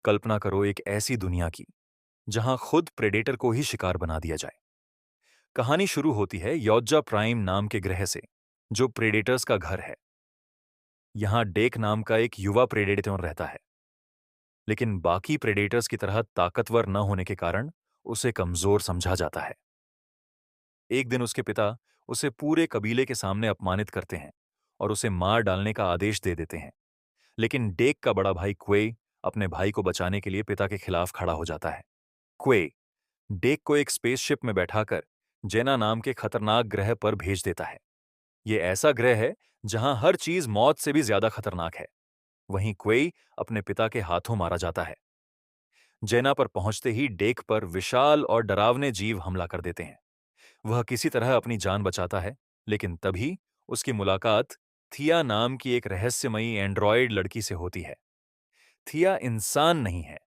कल्पना करो एक ऐसी दुनिया की जहां खुद प्रेडेटर को ही शिकार बना दिया जाए। कहानी शुरू होती है योज्जा प्राइम नाम के ग्रह से, जो प्रेडेटर्स का घर है। यहां डेक नाम का एक युवा प्रेडेटर रहता है, लेकिन बाकी प्रेडेटर्स की तरह ताकतवर न होने के कारण उसे कमजोर समझा जाता है। एक दिन उसके पिता उसे पूरे कबीले के सामने अपमानित करते हैं और उसे मार डालने का आदेश दे देते हैं। लेकिन डेक का बड़ा भाई क्वे अपने भाई को बचाने के लिए पिता के खिलाफ खड़ा हो जाता है। क्वे डेक को एक स्पेसशिप में बैठाकर जेना नाम के खतरनाक ग्रह पर भेज देता है। यह ऐसा ग्रह है जहां हर चीज मौत से भी ज्यादा खतरनाक है। वहीं क्वे अपने पिता के हाथों मारा जाता है। जेना पर पहुंचते ही डेक पर विशाल और डरावने जीव हमला कर देते हैं। वह किसी तरह अपनी जान बचाता है, लेकिन तभी उसकी मुलाकात थिया नाम की एक रहस्यमयी एंड्रॉयड लड़की से होती है। थिया इंसान नहीं है,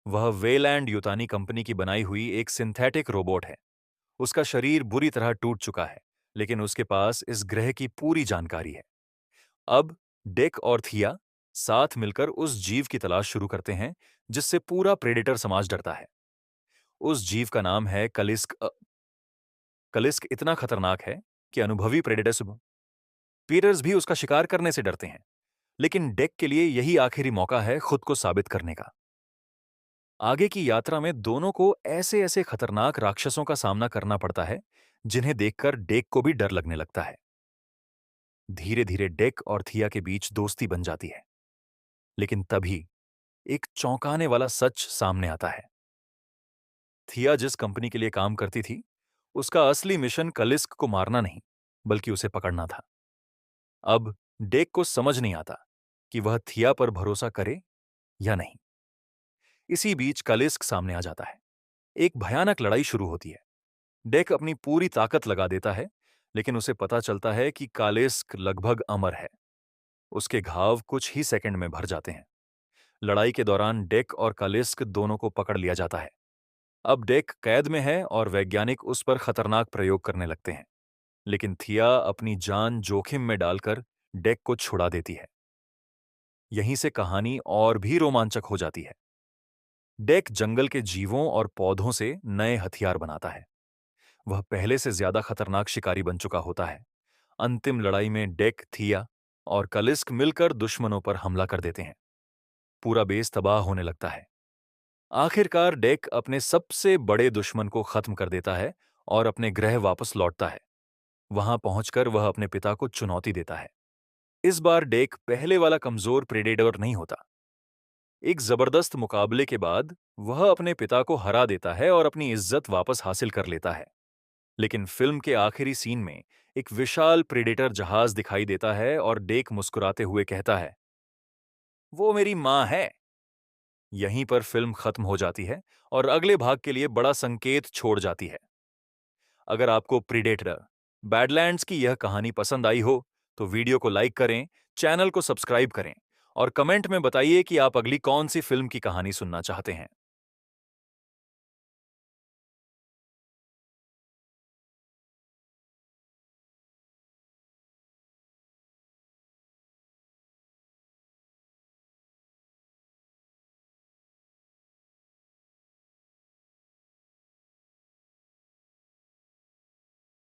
वह वेलैंड युतानी कंपनी की बनाई हुई एक सिंथेटिक रोबोट है। उसका शरीर बुरी तरह टूट चुका है, लेकिन उसके पास इस ग्रह की पूरी जानकारी है। अब डेक और थिया साथ मिलकर उस जीव की तलाश शुरू करते हैं जिससे पूरा प्रेडेटर समाज डरता है। उस जीव का नाम है कलिस्क। कलिस्क इतना खतरनाक है कि अनुभवी प्रेडेटर्स पीटर्स भी उसका शिकार करने से डरते हैं। लेकिन डेक के लिए यही आखिरी मौका है खुद को साबित करने का। आगे की यात्रा में दोनों को ऐसे ऐसे खतरनाक राक्षसों का सामना करना पड़ता है जिन्हें देखकर डेक को भी डर लगने लगता है। धीरे धीरे डेक और थिया के बीच दोस्ती बन जाती है, लेकिन तभी एक चौंकाने वाला सच सामने आता है। थिया जिस कंपनी के लिए काम करती थी, उसका असली मिशन कलिस्क को मारना नहीं, बल्कि उसे पकड़ना था। अब डेक को समझ नहीं आता कि वह थिया पर भरोसा करे या नहीं। इसी बीच कलिस्क सामने आ जाता है। एक भयानक लड़ाई शुरू होती है। डेक अपनी पूरी ताकत लगा देता है, लेकिन उसे पता चलता है कि कालिस्क लगभग अमर है। उसके घाव कुछ ही सेकंड में भर जाते हैं। लड़ाई के दौरान डेक और कालिस्क दोनों को पकड़ लिया जाता है। अब डेक कैद में है और वैज्ञानिक उस पर खतरनाक प्रयोग करने लगते हैं, लेकिन थिया अपनी जान जोखिम में डालकर डेक को छुड़ा देती है। यहीं से कहानी और भी रोमांचक हो जाती है। डेक जंगल के जीवों और पौधों से नए हथियार बनाता है। वह पहले से ज्यादा खतरनाक शिकारी बन चुका होता है। अंतिम लड़ाई में डेक, थिया और कलिस्क मिलकर दुश्मनों पर हमला कर देते हैं। पूरा बेस तबाह होने लगता है। आखिरकार डेक अपने सबसे बड़े दुश्मन को खत्म कर देता है और अपने ग्रह वापस लौटता है। वहां पहुंचकर वह अपने पिता को चुनौती देता है। इस बार डेक पहले वाला कमजोर प्रेडेटर नहीं होता। एक जबरदस्त मुकाबले के बाद वह अपने पिता को हरा देता है और अपनी इज्जत वापस हासिल कर लेता है। लेकिन फिल्म के आखिरी सीन में एक विशाल प्रेडेटर जहाज दिखाई देता है और डेक मुस्कुराते हुए कहता है, वो मेरी मां है। यहीं पर फिल्म खत्म हो जाती है और अगले भाग के लिए बड़ा संकेत छोड़ जाती है। अगर आपको प्रीडेटर बैडलैंड्स की यह कहानी पसंद आई हो तो वीडियो को लाइक करें, चैनल को सब्सक्राइब करें और कमेंट में बताइए कि आप अगली कौन सी फिल्म की कहानी सुनना चाहते हैं।